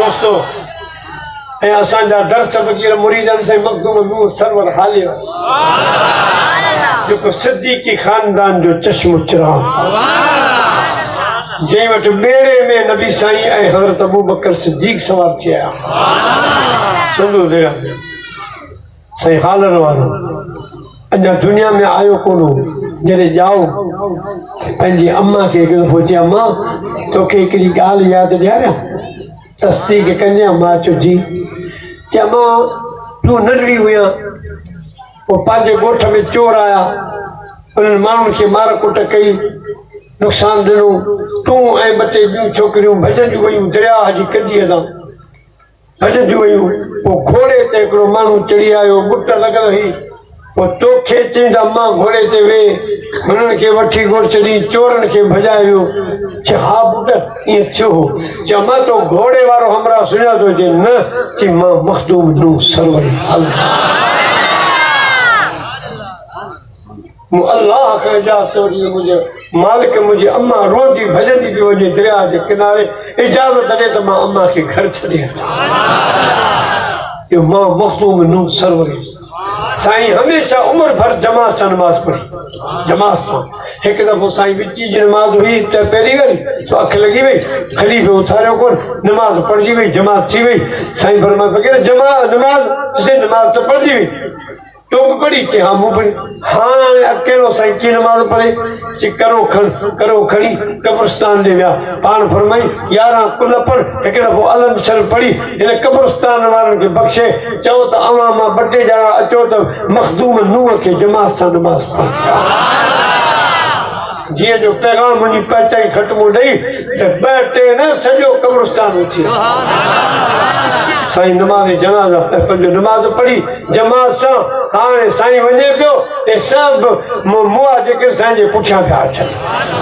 दोस्तों ऐं असांजा दर्स फ़क़ीर मुरीदनि साईं मखदूम नूह सरवर हालियो जेको सिद्दीक़ी ख़ानदान जो चश्मो चिराग जंहिं वटि ॿेड़े में नबी साईं ऐं हज़रत अबू बकर सिद्दीक़ सवार थी आया संदो दरिया में साईं हालर वारो अञा दुनिया में आयो कोन जॾहिं ॼाओ पंहिंजी अम्मा खे हिकु दफ़ो चई अम्मा तोखे हिकिड़ी ॻाल्हि यादि ॾियारियां तस्दीक कजां मां चयो जी चयो अम्मा तूं नंढड़ी हुईं पोइ पंहिंजे ॻोठ में चोर आया उन्हनि माण्हुनि खे मार कुट कई नुक़सान ॾिनो तूं ऐं ॿ टे ॿियूं छोकिरियूं भॼंदियूं वयूं दरिया जी कजीअ तां भॼंदियूं वयूं पोइ घोड़े ते हिकिड़ो माण्हू चढ़ी आयो बुट लॻल हुई पोइ तोखे चईंदा मां घोड़े ते वेह हुननि खे वठी घोड़ छॾी चोरनि खे भॼायो चए हा पुट ईअं थियो हो चयो मां तो घोड़े वारो हमरा सुञातो चए न चई मां मखदूम नूह सरवर अल्लाह खे इजाज़त मुंहिंजे मालिक मुंहिंजी अम्मा रोज़ी भॼंदी पई वञे दरिया जे किनारे इजाज़त ॾे त मां अम्मा खे घर छॾे अचां मां मखदूम नूह सरवर साईं हमेशह उम्र भर जमात सां नमाज़ पढ़ी जमात सां हिकु दफ़ो साईं विची जी नमाज़ हुई त पहिरीं घड़ी तो अखि लॻी वई ख़लीफ़े उथारियो कोन नमाज़ पढ़जी वई जमात थी वई साईं फरमायो फ़क़ीर नमाज़ त पढ़जी वई तो भी पढ़ी कि हाँ मुँह पढ़ी हाँ अकेलो साईं की नमाज़ पढ़े ची करो खड़ी कब्रिस्तान दे विया पान फरमाई 11 कुल पढ़ एक दफ़ो अलम शरीफ पढ़ी इन कब्रिस्तान वारनि खे बख़्शे चओ त अवां मां 2 टे ॼणा अचो त मखदूम नूह खे जमात सां नमाज़ पढ़ जीअं जो पैगाम मुंहिंजी पहचाई ख़त्मो ॾेई त 2 टे न सॼो कब्रिस्तान उथी साईं नमाज़ जनाज़ा पंहिंजो नमाज़ पढ़ी जमात सां हाणे साईं वञे पियो ते सभु मुआ जेके साईं जे पुठियां पिया अचनि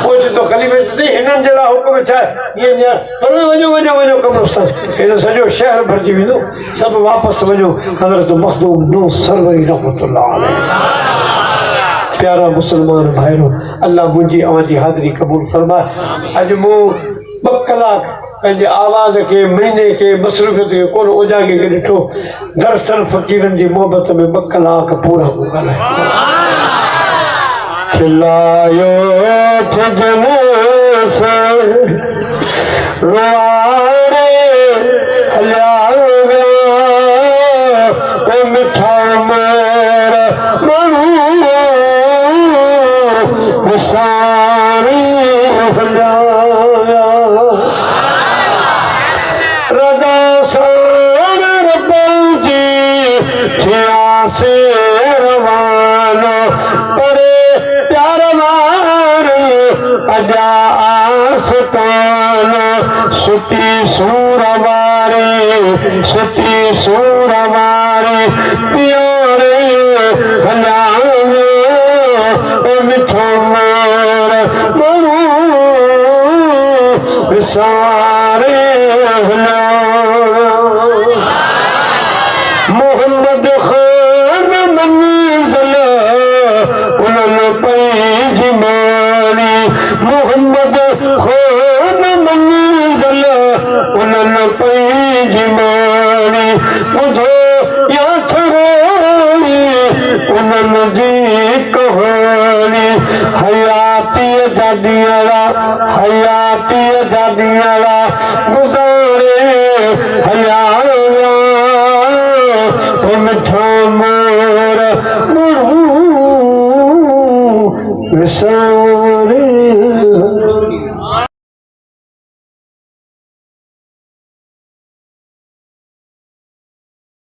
पोइ चए थो ख़लीफ़े चई हिननि जे लाइ हुकुम छा आहे ईअं पर वञो कब्रिस्तान हेॾो सॼो शहर भरिजी वेंदो सभु वापसि वञो हज़रत मखदूम नूह सरवरी रहमतुल्लाह अलैह प्यारा मुस्लमान भाइरो अल्लाह मुंहिंजी अवांजी हाज़िरी क़बूल फरमाए अॼु मूं 2 कलाक पंहिंजे आवाज़ खे महीने खे मसरूफ़ियत खे कोन उजागे खे ॾिठो दरअसल फ़क़ीरनि जी मोहबत में 2 कलाक पूरा मूं ॻाल्हायो खिलायो रोआरे हलिया विया मिठा मेरा माण्हू विसारी हलिया रज़ा सां पहुची थियासे रवानो परे प्यार वार अॼा आस्तानो सुठी सूर वारी प्यारे हलिया मिठो मेरा माण्हू विसारे मोहम्मद खान मंज़िल उन्हनि पंहिंजी मानी मोहम्मद खान मंज़िल उन्हनि पंहिंजी मानी ॿुधो या छड़ोली उन्हनि जी कहानी हयातीअ जा ॾींहं गुज़ारे हलिया मिठा मोर माण्हू विसारे